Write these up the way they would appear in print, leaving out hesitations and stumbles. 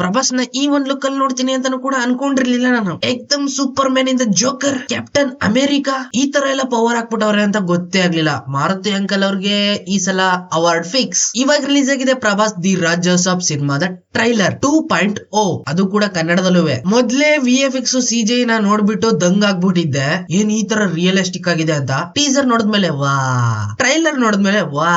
ಪ್ರಭಾಸ್ ನ ಈ ಒಂದ್ ಲುಕ್ ಅಲ್ಲಿ ನೋಡ್ತೀನಿ ಅಂತಾನು ಕೂಡ ಅನ್ಕೊಂಡಿರ್ಲಿಲ್ಲ ನಾನು. ಎಕ್ದಮ್ ಸೂಪರ್ ಮ್ಯಾನ್ ಇಂದ ಜೋಕರ್, ಕ್ಯಾಪ್ಟನ್ ಅಮೆರಿಕಾ ಈ ತರ ಎಲ್ಲ ಪವರ್ ಹಾಕ್ಬಿಟ್ಟವ್ರೆ ಅಂತ ಗೊತ್ತೇ ಆಗ್ಲಿಲ್ಲ. ಮಾರುತಿ ಅಂಕಲ್ ಅವ್ರಿಗೆ ಈ ಸಲ ಅವಾರ್ಡ್ ಫಿಕ್ಸ್. ಇವಾಗ ರಿಲೀಸ್ ಆಗಿದೆ ಪ್ರಭಾಸ್ ದಿ ರಾಜಸ್ ಆಫ್ ಸಿನಿಮಾದ ಟ್ರೈಲರ್ 2.0, ಅದು ಕೂಡ ಕನ್ನಡದಲ್ಲೂ. ಮೊದ್ಲೇ VFX CGI ನ ನೋಡ್ಬಿಟ್ಟು ದಂಗ್ ಆಗ್ಬಿಟ್ಟಿದ್ದೆ, ಏನ್ ಈ ತರ ರಿಯಲಿಸ್ಟಿಕ್ ಆಗಿದೆ ಅಂತ. ಟೀಸರ್ ನೋಡಿದ್ಮೇಲೆ ವಾ, ಟ್ರೈಲರ್ ನೋಡಿದ್ಮೇಲೆ ವಾ.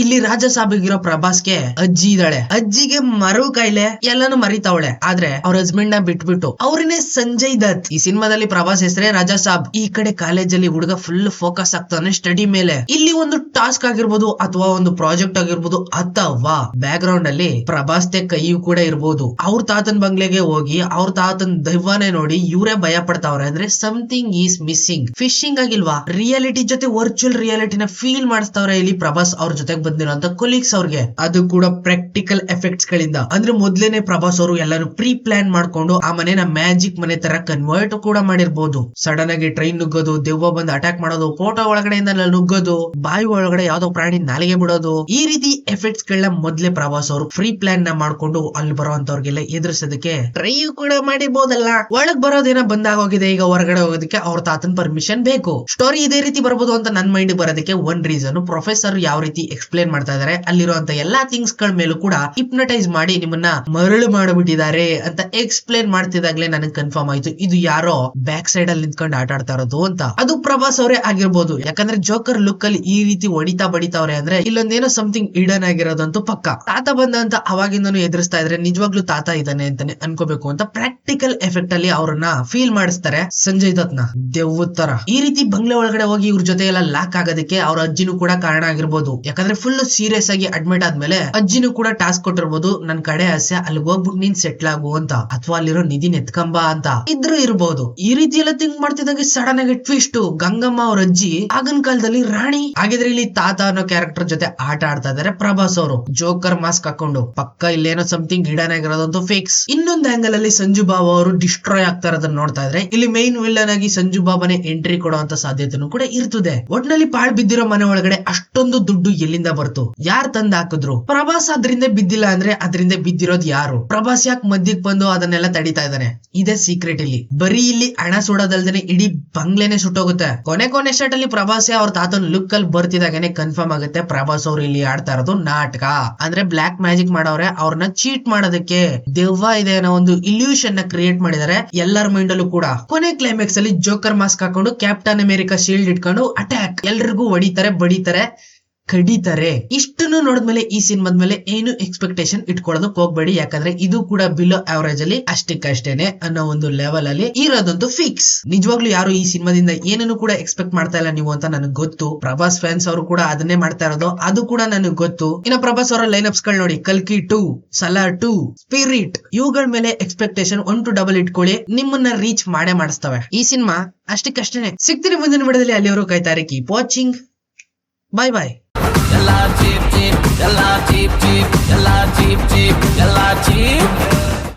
ಇಲ್ಲಿ ರಾಜ ಸಾಬಿಗಿರೋ ಪ್ರಭಾಸ್ಗೆ ಅಜ್ಜಿ ಇದ್ದಾಳೆ, ಅಜ್ಜಿಗೆ ಮರು ಕಾಯಿಲೆ, ಎಲ್ಲಾನು ಮರಿತಾವಳೆ. ಆದ್ರೆ ಅವ್ರ ಹಸ್ಬೆಂಡ್ ನ ಬಿಟ್ಬಿಟ್ಟು ಅವ್ರನ್ನೇ ಸಂಜಯ್ ದತ್. ಈ ಸಿನಿಮಾದಲ್ಲಿ ಪ್ರಭಾಸ್ ಹೆಸರೇ ರಾಜಾ ಸಾಬ್. ಈ ಕಡೆ ಕಾಲೇಜಲ್ಲಿ ಹುಡುಗ ಫುಲ್ ಫೋಕಸ್ ಆಗ್ತಾನೆ ಸ್ಟಡಿ ಮೇಲೆ. ಇಲ್ಲಿ ಒಂದು ಟಾಸ್ಕ್ ಆಗಿರ್ಬೋದು ಅಥವಾ ಒಂದು ಪ್ರಾಜೆಕ್ಟ್ ಆಗಿರ್ಬೋದು ಅಥವಾ ಬ್ಯಾಕ್ ಗ್ರೌಂಡ್ ಅಲ್ಲಿ ಪ್ರಭಾಸ್ ಕೈಯು ಕೂಡ ಇರ್ಬೋದು. ಅವ್ರ ತಾತನ್ ಬಂಗ್ಲೆಗೆ ಹೋಗಿ ಅವ್ರ ತಾತನ್ ದೈವನೇ ನೋಡಿ ಇವರೇ ಭಯ ಪಡ್ತಾವ್ರೆ ಅಂದ್ರೆ ಸಮಥಿಂಗ್ ಈಸ್ ಮಿಸ್ಸಿಂಗ್. ಫಿಶಿಂಗ್ ಆಗಿಲ್ವಾ, ರಿಯಾಲಿಟಿ ಜೊತೆ ವರ್ಚುವಲ್ ರಿಯಾಲಿಟಿನ ಫೀಲ್ ಮಾಡಿಸ್ತಾವ್ರೆ ಇಲ್ಲಿ ಪ್ರಭಾಸ್ ಅವ್ರ ಜೊತೆಗೆ ಬಂದಿರೋಂತ ಕೊಲೀಗ್ಸ್ ಅವ್ರಿಗೆ. ಅದು ಕೂಡ ಪ್ರಾಕ್ಟಿಕಲ್ ಎಫೆಕ್ಟ್ಸ್ ಗಳಿಂದ. ಅಂದ್ರೆ ಮೊದ್ಲೇನೆ ಪ್ರಭಾಸ್ ಅವರು ಎಲ್ಲಾನು ಪ್ರೀ ಪ್ಲಾನ್ ಮಾಡ್ಕೊಂಡು ಆ ಮನೆನ ಮ್ಯಾಜಿಕ್ ಮನೆ ತರ ಕನ್ವರ್ಟ್ ಕೂಡ ಮಾಡಿರ್ಬೋದು. ಸಡನ್ ಆಗಿ ಟ್ರೈನ್ ನುಗ್ಗೋದು, ದೆವ್ವ ಬಂದು ಅಟ್ಯಾಕ್ ಮಾಡೋದು, ಫೋಟೋ ಒಳಗಡೆಯಿಂದ ನುಗ್ಗೋದು, ಬಾಯಿ ಒಳಗಡೆ ಯಾವ್ದೋ ಪ್ರಾಣಿ ನಾಲಿಗೆ ಬಿಡೋದು, ಈ ರೀತಿ ಎಫೆಕ್ಟ್ಸ್ ಗಳನ್ನ ಮೊದ್ಲೇ ಪ್ರಭಾಸ್ ಅವರು ಪ್ರೀ ಪ್ಲಾನ್ ನ ಮಾಡ್ಕೊಂಡು ಅಲ್ಲಿ ಬರುವಂತವ್ರಿಗೆಲ್ಲ ಎದುರಿಸೋದಕ್ಕೆ ಟ್ರೈ ಕೂಡ ಮಾಡಿರ್ಬೋದಲ್ಲ. ಒಳಗ್ ಬರೋದೇನ ಬಂದಾಗೋಗಿದೆ, ಈಗ ಹೊರಗಡೆ ಹೋಗೋದಕ್ಕೆ ಅವ್ರ ತಾತನ್ ಪರ್ಮಿಷನ್ ಬೇಕು. ಸ್ಟೋರಿ ಇದೇ ರೀತಿ ಬರ್ಬೋದು ಅಂತ ನನ್ ಮೈಂಡ್ ಬರೋದಕ್ಕೆ ಒಂದ್ ರೀಸನ್, ಪ್ರೊಫೆಸರ್ ಯಾವ ರೀತಿ ಎಕ್ಸ್ಪ್ಲೇನ್ ಮಾಡ್ತಾ ಇದಾರೆ, ಅಲ್ಲಿರುವಂತ ಎಲ್ಲಾ ಥಿಂಗ್ಸ್ ಗಳ ಮೇಲೂ ಕೂಡ ಹಿಪ್ನಟೈಸ್ ಮಾಡಿ ನಿಮ್ಮನ್ನ ಮರಳು ಮಾಡಿಬಿಟ್ಟಿದ್ದಾರೆ ಅಂತ ಎಕ್ಸ್ಪ್ಲೇನ್ ಮಾಡ್ತಿದಾಗ್ಲೇ ನನಗೆ ಕನ್ಫರ್ಮ್ ಆಯ್ತು ಇದು ಯಾರೋ ಬ್ಯಾಕ್ ಸೈಡ್ ಅಲ್ಲಿ ನಿಂತ್ಕೊಂಡು ಆಟ ಆಡ್ತಾ ಇರೋದು ಅಂತ. ಅದು ಪ್ರಭಾಸ್ ಅವರೇ ಆಗಿರ್ಬೋದು. ಯಾಕಂದ್ರೆ ಜೋಕರ್ ಲುಕ್ ಅಲ್ಲಿ ಈ ರೀತಿ ಹೊಡಿತಾ ಬಡಿತಾವ್ರೆ ಅಂದ್ರೆ ಇಲ್ಲೊಂದೇನೋ ಸಮಥಿಂಗ್ ಇಡನ್ ಆಗಿರೋದಂತೂ ಪಕ್ಕ. ತಾತ ಬಂದಂತ ಅವಾಗಿಂದನು ಎದುರಿಸ್ತಾ ಇದ್ರೆ ನಿಜವಾಗ್ಲೂ ತಾತ ಇದ್ದಾನೆ ಅಂತಾನೆ ಅನ್ಕೋಬೇಕು ಅಂತ ಪ್ರಾಕ್ಟಿಕಲ್ ಎಫೆಕ್ಟ್ ಅಲ್ಲಿ ಅವ್ರನ್ನ ಫೀಲ್ ಮಾಡಿಸ್ತಾರೆ ಸಂಜಯ್ ದತ್ ನ ದೆವ್ವದ ತರ. ಈ ರೀತಿ ಬಂಗ್ಲೆ ಒಳಗಡೆ ಹೋಗಿ ಇವ್ರ ಜೊತೆ ಎಲ್ಲ ಲಾಕ್ ಆಗೋದಕ್ಕೆ ಅವ್ರ ಅಜ್ಜಿನೂ ಕೂಡ ಕಾರಣ ಆಗಿರ್ಬೋದು. ಯಾಕಂದ್ರೆ ಫುಲ್ ಸೀರಿಯಸ್ ಆಗಿ ಅಡ್ಮಿಟ್ ಆದ್ಮೇಲೆ ಅಜ್ಜಿನೂ ಕೂಡ ಟಾಸ್ಕ್ ಕೊಟ್ಟಿರ್ಬೋದು, ನನ್ ಕಡೆ ಆಸೆ ಅಲ್ಲಿಗೆ ಹೋಗ್ಬಿಟ್ಟು ನೀನ್ ಸೆಟ್ಲ್ ಆಗು ಅಂತ, ಅಥವಾ ಅಲ್ಲಿರೋ ನಿಧಿ ನೆತ್ಕಂಬ ಅಂತ ಇದ್ರು ಇರ್ಬೋದು. ಈ ರೀತಿ ಎಲ್ಲ ಥಿಂಕ್ ಮಾಡ್ತಿದ್ದಂಗೆ ಸಡನ್ ಆಗಿ ಟ್ವಿಸ್ಟ್, ಗಂಗಮ್ಮ ಅವ್ರ ಅಜ್ಜಿ ಆಗಿನ ಕಾಲದಲ್ಲಿ ರಾಣಿ ಆಗಿದ್ರೆ ಇಲ್ಲಿ ತಾತ ಅನ್ನೋ ಕ್ಯಾರೆಕ್ಟರ್ ಜೊತೆ ಆಟ ಆಡ್ತಾ ಇದಾರೆ ಪ್ರಭಾಸ್ ಅವರು ಜೋಕರ್ ಮಾಸ್ಕ್ ಹಾಕೊಂಡು. ಪಕ್ಕ ಇಲ್ಲೇನೋ ಸಮಥಿಂಗ್ ಗಿಡನ್ ಆಗಿರೋದಂತೂ ಫಿಕ್ಸ್. ಇನ್ನೊಂದು ಆಂಗಲ್ ಅಲ್ಲಿ ಸಂಜು ಬಾಬಾ ಅವರು ಡಿಸ್ಟ್ರಾಯ್ ಆಗ್ತಾ ಇರೋದನ್ನ ನೋಡ್ತಾ ಇದ್ರೆ ಇಲ್ಲಿ ಮೈನ್ ವಿಲ್ಲನ್ ಆಗಿ ಸಂಜು ಬಾಬಾನೇ ಎಂಟ್ರಿ ಕೊಡುವಂತ ಸಾಧ್ಯತೆನೂ ಕೂಡ ಇರ್ತದೆ. ಒಟ್ನಲ್ಲಿ ಪಾಳ್ ಬಿದ್ದಿರೋ ಮನೆ ಒಳಗಡೆ ಅಷ್ಟೊಂದು ದುಡ್ಡು ಎಲ್ಲಿಂದ ಬರ್ತು, ಯಾರ್ ತಂದ್ ಹಾಕಿದ್ರು? ಪ್ರಭಾಸ್ ಅದ್ರಿಂದ ಬಿದ್ದಿಲ್ಲ ಅಂದ್ರೆ ಅದರಿಂದ ಬಿದ್ದಿರೋದು ಯಾರು? ಪ್ರಭಾಸ್ ಯಾಕೆ ಮಧ್ಯಕ್ ಬಂದು ಅದನ್ನೆಲ್ಲ ತಡಿತಾ ಇದ್ದಾನೆ? ಇದೇ ಸೀಕ್ರೆಟ್ ಇಲ್ಲಿ. ಬರೀ ಇಲ್ಲಿ ಹಣ ಸುಡೋದಲ್ದೇನೆ ಇಡೀ ಬಂಗ್ಲೆನೆ ಸುಟ್ಟೋಗುತ್ತೆ. ಕೊನೆ ಶಾಟ್ ಅಲ್ಲಿ ಪ್ರಭಾಸ್ ಅವ್ರ ತಾತನ್ ಲುಕ್ ಅಲ್ಲಿ ಬರ್ತಿದಾಗನೆ ಕನ್ಫರ್ಮ್ ಆಗುತ್ತೆ ಪ್ರಭಾಸ್ ಅವ್ರು ಇಲ್ಲಿ ಆಡ್ತಾ ಇರೋದು ನಾಟಕ. ಅಂದ್ರೆ ಬ್ಲಾಕ್ ಮ್ಯಾಜಿಕ್ ಮಾಡವ್ರೆ, ಅವ್ರನ್ನ ಚೀಟ್ ಮಾಡೋದಕ್ಕೆ ದೆವ್ವ ಇದೆ ಅನ್ನೋ ಒಂದು ಇಲ್ಯೂಷನ್ ನ ಕ್ರಿಯೇಟ್ ಮಾಡಿದ್ದಾರೆ ಎಲ್ಲರ ಮೈಂಡ್ ಅಲ್ಲೂ ಕೂಡ. ಕೊನೆ ಕ್ಲೈಮ್ಯಾಕ್ಸ್ ಅಲ್ಲಿ ಜೋಕರ್ ಮಾಸ್ಕ್ ಹಾಕೊಂಡು ಕ್ಯಾಪ್ಟನ್ ಅಮೆರಿಕಾ ಶೀಲ್ಡ್ ಇಟ್ಕೊಂಡು ಅಟ್ಯಾಕ್, ಎಲ್ರಿಗೂ ಹೊಡಿತಾರೆ, ಬಡಿತಾರೆ, ಕಡಿತಾರೆ. ಇಷ್ಟನ್ನು ನೋಡಿದ್ಮೇಲೆ ಈ ಸಿನಿಮಾದ ಮೇಲೆ ಏನು ಎಕ್ಸ್ಪೆಕ್ಟೇಷನ್ ಇಟ್ಕೊಳ್ಳೋದಕ್ಕೆ ಹೋಗ್ಬೇಡಿ. ಯಾಕಂದ್ರೆ ಇದು ಕೂಡ ಬಿಲೋ ಅವರೇಜ್ ಅಲ್ಲಿ ಅಷ್ಟಕ್ಕಷ್ಟೇನೆ ಅನ್ನೋ ಒಂದು ಲೆವೆಲ್ ಅಲ್ಲಿ ಇರೋದಂತೂ ಫಿಕ್ಸ್. ನಿಜವಾಗ್ಲೂ ಯಾರು ಈ ಸಿನಿಮಾದಿಂದ ಏನನ್ನು ಕೂಡ ಎಕ್ಸ್ಪೆಕ್ಟ್ ಮಾಡ್ತಾ ಇಲ್ಲ ನೀವು ಅಂತ ನನಗೆ ಗೊತ್ತು. ಪ್ರಭಾಸ್ ಫ್ಯಾನ್ಸ್ ಅವರು ಕೂಡ ಅದನ್ನೇ ಮಾಡ್ತಾ ಇರೋದು, ಅದು ಕೂಡ ನನಗೆ ಗೊತ್ತು. ಇನ್ನು ಪ್ರಭಾಸ್ ಅವರ ಲೈನ್ಅಪ್ಸ್ ಗಳು ನೋಡಿ, ಕಲ್ಕಿ 2, ಸಲಾರ್ 2, ಸ್ಪಿರಿಟ್, ಇವುಗಳ ಮೇಲೆ ಎಕ್ಸ್ಪೆಕ್ಟೇಷನ್ 1 to 2 ಇಟ್ಕೊಳ್ಳಿ, ನಿಮ್ಮನ್ನ ರೀಚ್ ಮಾಡೇ ಮಾಡಿಸ್ತವೆ ಈ ಸಿನಿಮಾ. ಅಷ್ಟಕ್ಕಷ್ಟೇನೆ. ಸಿಗ್ತೀನಿ ಮುಂದಿನ ವಿಡಿಯೋದಲ್ಲಿ, ಅಲ್ಲಿವರು ಕಾಯ್ತಾರೆ. Keep watching. Bye bye. Yalla cheap cheap, yalla cheap cheap, yalla cheap cheap, yalla cheap.